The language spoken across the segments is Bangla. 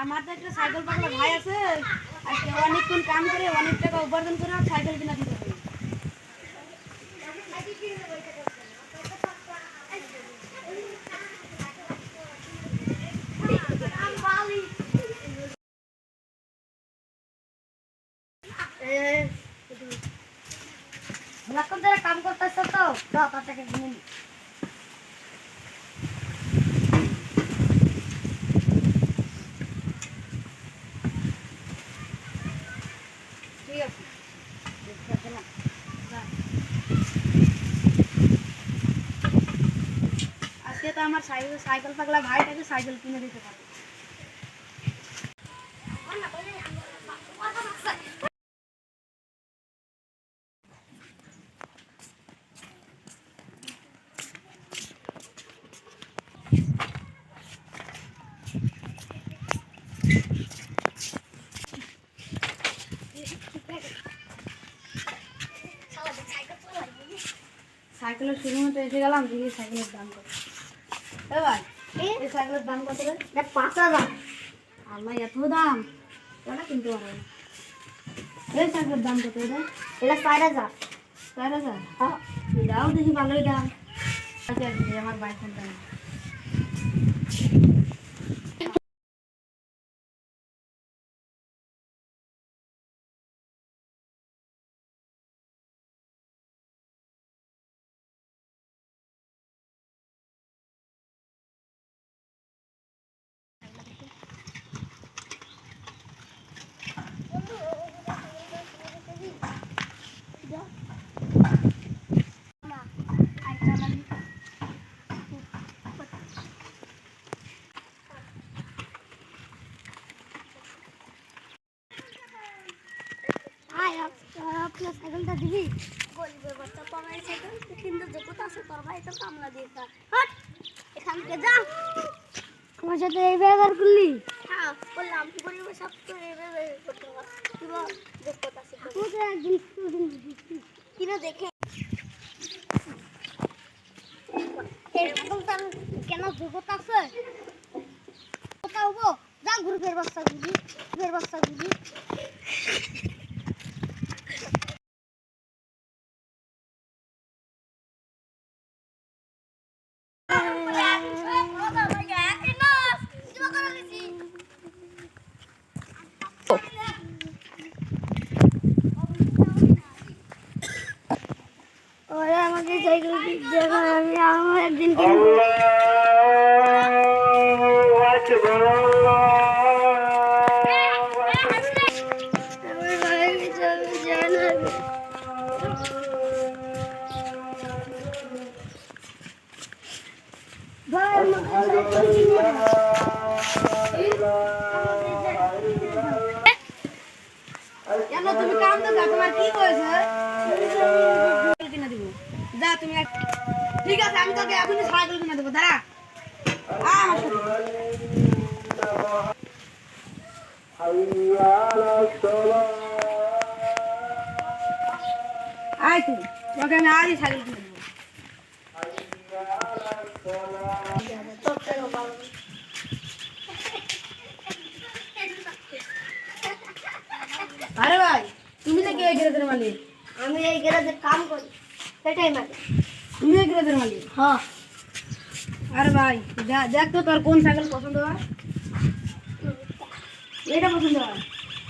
আমার তো একটা সাইকেল পাগলা ভাই আছে, আজকে অনেকক্ষণ কাম করে অনেক টাকা উপার্জন করে সাইকেল কিনা দিতে হবে। কাম করতেছ তো টাকা কিনে নি। ঠিক আছে আজকে তো আমার সাইকেল পাগলা ভাইটাকে সাইকেল কিনে দিতে পারবে। সাইকেলের শুরু মতো এসে গেলাম, দেখি সাইকেলের দাম কত। ভাই এই সাইকেলের দাম কত রে? 5,000। আল্লাহ এত দাম, ওটা কিনতে পারবো না। এই সাইকেলের দাম কত রে? এটা 4,000। 4,000? হ্যাঁ দাও দেখি, ভালোই দাম। আচ্ছা আমার বাইক ফোনটা আপনার সাইকেলটা দিবি? গরিবের বাচ্চা পড়াই সাইকেল কিন্তু যোগ্যতা আছে তোর ভাই তো কামলা দিয়ে হট এখান থেকে যা। আমার সাথে এই ব্যবহার করলি? হ্যাঁ বললাম, গরিবের সব তো এই ব্যবহার করতে হবে। কি বল যোগ্যতা আছে তোকে একদিন কিনে দেখে এই সাইকেলটা কেন যোগ্যতা আছে কোথাও গো যা গরিবের বাচ্চা দিবি, গরিবের বাচ্চা দিবি। ওরা আমাকে সাইকেল দেখা আমি আমার একদিন কিনবো। কেন তুমি কাম তো তোমার কি হয়েছে? কিনে দিব যা তুমি। ঠিক আছে আমি তোকে এখনই সাইকেল কিনে দেবো, দাঁড়া। আয় তুই তোকে আমি আজই সাইকেল কিনে দেবো। আরে ভাই তুমি নাকি এই গ্যারেজের মালিক? আমি এই গ্যারেজে কাম করি, সেটাই মালিক। তুমি এই গ্যারেজের মালিক? হ্যাঁ। আরে ভাই দেখ তো তোর কোন সাইকেল পছন্দ হয়। এটা পছন্দ হয়?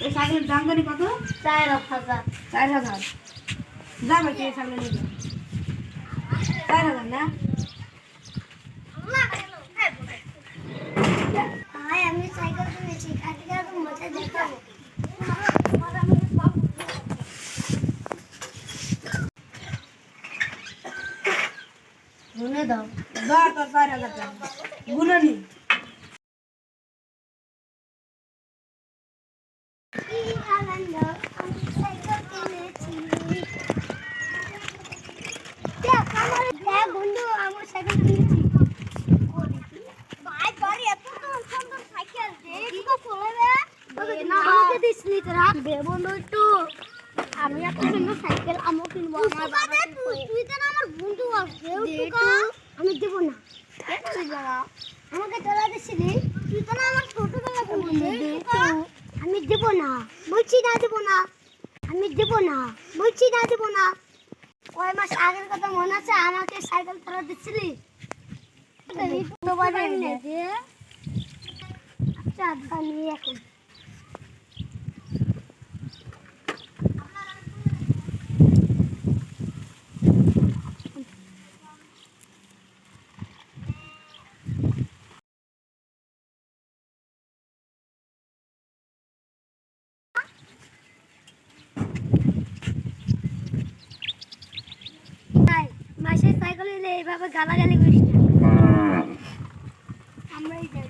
এই সাইকেলের দাম জানি কত? 4,000। 4,000? যা ভাই এই সাইকেল নিয়ে 4,000 না? আমি সাইকেল কিনেছি, কালকে মজা দেখাবো। গুনে দাও তোর 4,000 টাকা গুনে নি। বন্ধু আমার সাইকেল কিনেছি। ভাই বাড়ি এত সুন্দর সাইকেল দেখো চলে না আমাকে দিসনি তো রাখবে বন্ধু একটু। আমি এত সুন্দর সাইকেল আমও কিনবো। আমার বাবা তুই তো আমার বন্ধু আছে আমি দেব না। তুই বাবা আমাকে তোলা দিছিলি, তুই তো না আমার ছোটবেলা বন্ধু। আমি দেব না, বলছি না দেব না, আমি দেব না, বলছি না দেব না। কয় মাস আগের কথা মনে আছে? আমাকে সাইকেল ফেরত দিচ্ছিলি। আচ্ছা আমি এখন মাসের সাইকেল নিলে এইভাবে গালাগালি করিস না। আমরাই যাই।